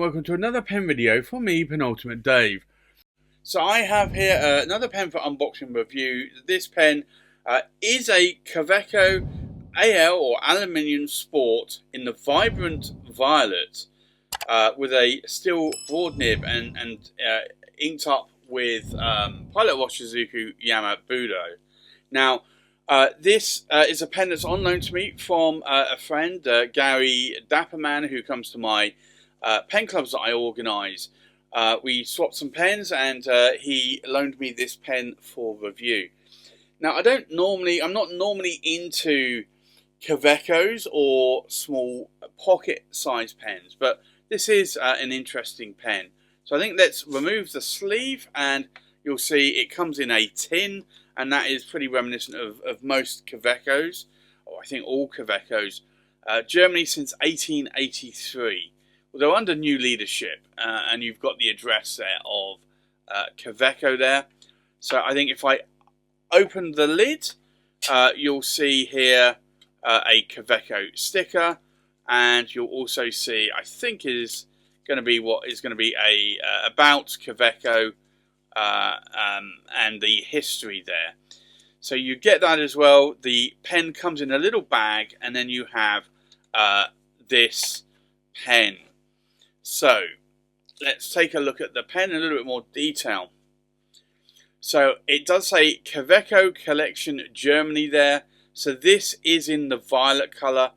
welcome to another pen video from me, Penultimate Dave. So I have here another pen for unboxing review. This pen is a Kaweco AL or Aluminium Sport in the vibrant violet with a steel broad nib and inked up with Pilot Washizuku Yama Budo. Now, this is a pen that's on loan to me from a friend, Gary Dapperman, who comes to my pen clubs that I organise. We swapped some pens and he loaned me this pen for review. Now, I'm not normally into Kawecos or small pocket-sized pens, but this is an interesting pen. So I think let's remove the sleeve, and you'll see it comes in a tin, and that is pretty reminiscent of most Kawecos, or I think all Kawecos. Germany since 1883. Well, they're under new leadership, and you've got the address there of Kaweco there. So I think if I open the lid, you'll see here a Kaweco sticker, and you'll also see, I think is going to be what is going to be a about Kaweco and the history there. So you get that as well. The pen comes in a little bag, and then you have this pen. So let's take a look at the pen in a little bit more detail. So it does say Kaweco Collection Germany there. So this is in the violet colour.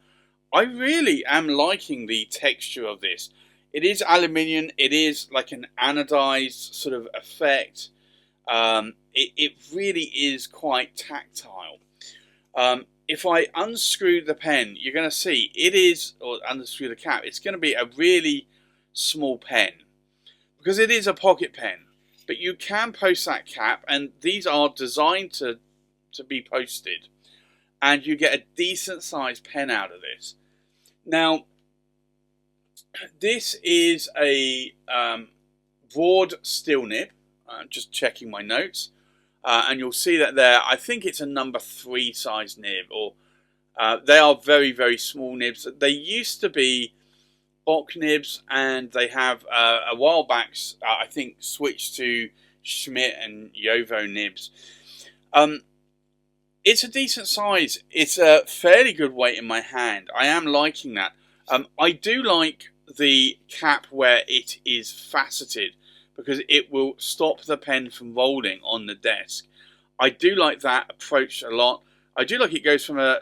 I really am liking the texture of this. It is aluminium. It is like an anodized sort of effect. It really is quite tactile. If I unscrew the pen, you're going to see it is, or unscrew the cap, it's going to be a really small pen because it is a pocket pen. But you can post that cap, and these are designed to be posted, and you get a decent sized pen out of this. Now, this is a broad steel nib. I'm just checking my notes, and you'll see that there. I think it's a number 3 size nib, or they are very, very small nibs. They used to be Bock nibs, and they have a while back, I think, switched to Schmidt and Jovo nibs. It's a decent size. It's a fairly good weight in my hand. I am liking that. I do like the cap where it is faceted, because it will stop the pen from rolling on the desk. I do like that approach a lot. I do like it goes from a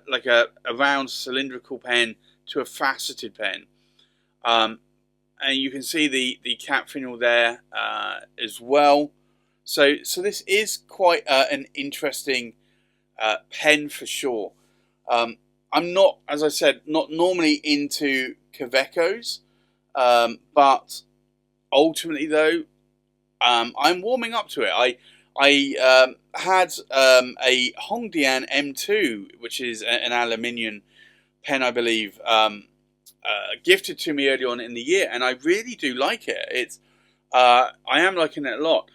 round cylindrical pen to a faceted pen. And you can see the cap finial there as well. So this is quite an interesting pen for sure. I'm not, as I said, not normally into Kawecos, but ultimately though, I'm warming up to it. I had a Hongdian M2, which is an aluminium pen, I believe, gifted to me early on in the year, and I really do like it. It's I am liking it a lot.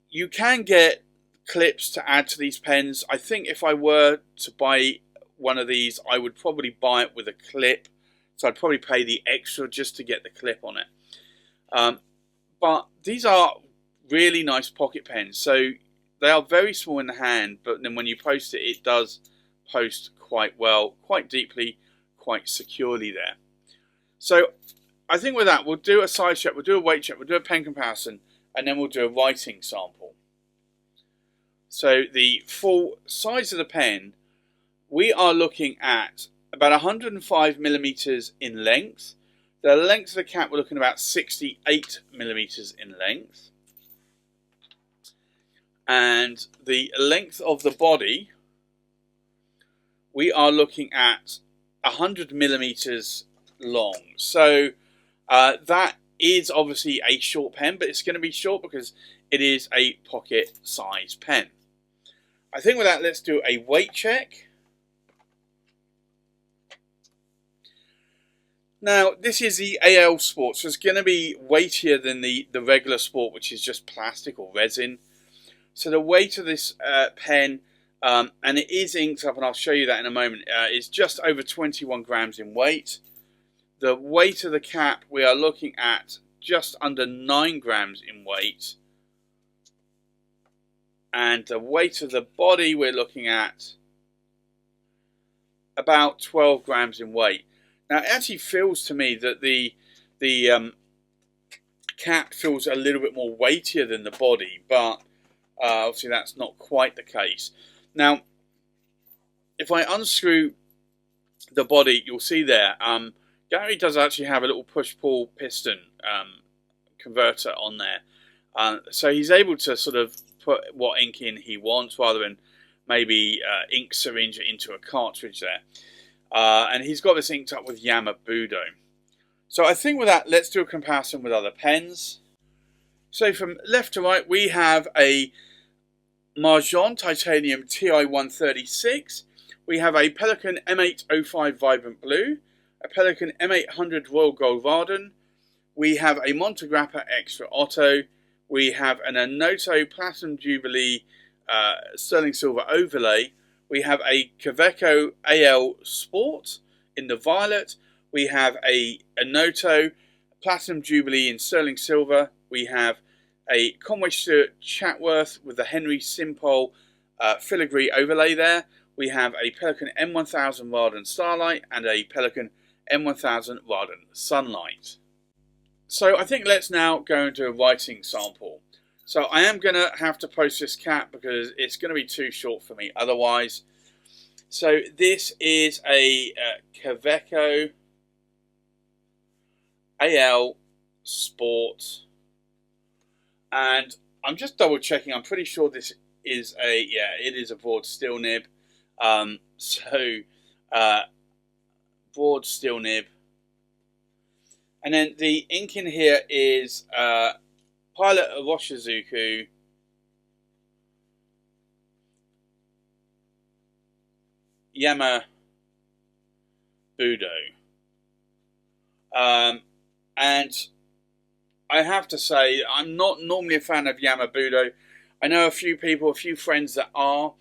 You can get clips to add to these pens. I think if I were to buy one of these, I would probably buy it with a clip, so I'd probably pay the extra just to get the clip on it. But these are really nice pocket pens, so they are very small in the hand, but then when you post it, it does post quite well, quite deeply, quite securely there. So I think with that, we'll do a size check, we'll do a weight check, we'll do a pen comparison, and then we'll do a writing sample. So the full size of the pen, we are looking at about 105 millimeters in length. The length of the cap, we're looking at about 68 millimeters in length. And the length of the body, we are looking at 100 millimeters long. So that is obviously a short pen, but it's going to be short because it is a pocket size pen. I think with that, let's do a weight check. Now, this is the AL Sport, so it's going to be weightier than the regular Sport, which is just plastic or resin. So the weight of this pen, and it is inked up, and I'll show you that in a moment, is just over 21 grams in weight. The weight of the cap, we are looking at just under 9 grams in weight. And the weight of the body, we're looking at about 12 grams in weight. Now, it actually feels to me that the cap feels a little bit more weightier than the body, but obviously that's not quite the case. Now, if I unscrew the body, you'll see there, Gary does actually have a little push-pull piston converter on there. So he's able to sort of put what ink in he wants rather than maybe ink syringe it into a cartridge there. And he's got this inked up with Yamabudo. So I think with that, let's do a comparison with other pens. So from left to right, we have a Marjon Titanium TI-136. We have a Pelikan M805 Vibrant Blue, a Pelikan M800 Royal Gold Varden. We have a Montegrappa Extra Otto. We have an Anoto Platinum Jubilee Sterling Silver Overlay. We have a Kaweco AL Sport in the violet. We have a Anoto Platinum Jubilee in Sterling Silver. We have a Conway Stewart Chatworth with the Henry Simpole filigree overlay there. We have a Pelikan M1000 Varden Starlight and a Pelikan M1000 Varden Sunlight. So I think let's now go into a writing sample. So I am going to have to post this cap because it's going to be too short for me otherwise. So this is a Kaweco AL Sport. And I'm just double checking. I'm pretty sure this is it is a broad steel nib. Broad steel nib. And then the ink in here is Pilot Roshizuku Yamabudo. And I have to say, I'm not normally a fan of Yamabudo. I know a few people, a few friends that are.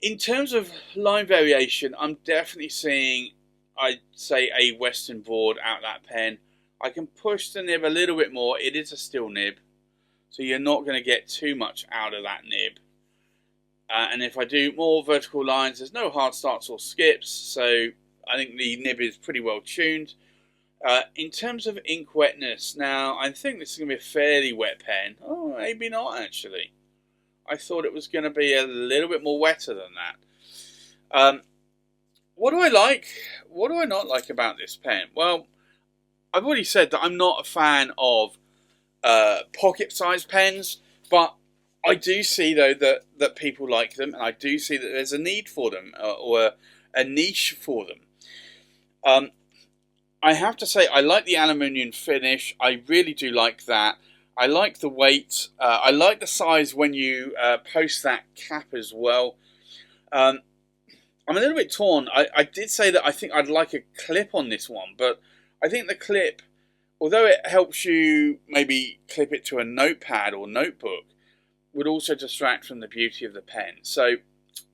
In terms of line variation, I'm definitely seeing, I'd say, a Western board out that pen. I can push the nib a little bit more. It is a steel nib, so you're not going to get too much out of that nib. And if I do more vertical lines, there's no hard starts or skips, so I think the nib is pretty well tuned. In terms of ink wetness, now I think this is going to be a fairly wet pen. Oh, maybe not actually. I thought it was going to be a little bit more wetter than that. What do I like? What do I not like about this pen? Well, I've already said that I'm not a fan of pocket-sized pens, but I do see though that people like them, and I do see that there's a need for them or a niche for them. I have to say I like the aluminium finish. I really do like that. I like the weight. I like the size when you post that cap as well. I'm a little bit torn. I did say that I think I'd like a clip on this one, but I think the clip, although it helps you maybe clip it to a notepad or notebook, would also distract from the beauty of the pen. So,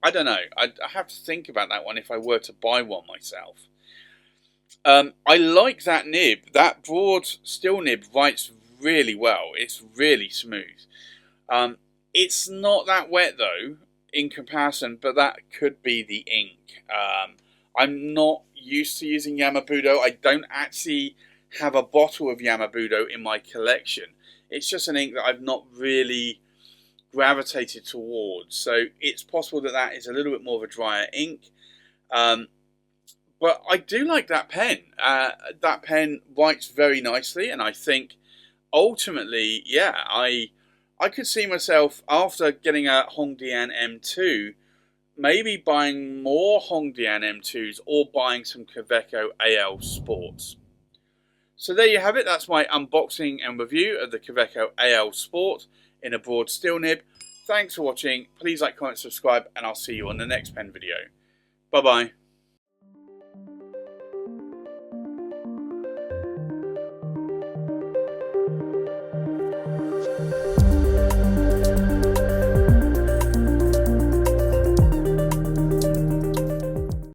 I don't know. I have to think about that one if I were to buy one myself. I like that nib. That broad steel nib writes really well. It's really smooth. It's not that wet though in comparison, but that could be the ink. I'm not used to using Yamabudo. I don't actually have a bottle of Yamabudo in my collection. It's just an ink that I've not really gravitated towards. So it's possible that that is a little bit more of a drier ink. But I do like that pen. That pen writes very nicely, and I think ultimately, yeah, I could see myself, after getting a Hongdian M2, maybe buying more Hongdian M2s or buying some Kaweco AL Sports. So there you have it. That's my unboxing and review of the Kaweco AL Sport in a broad steel nib. Thanks for watching. Please like, comment, subscribe, and I'll see you on the next pen video. Bye-bye.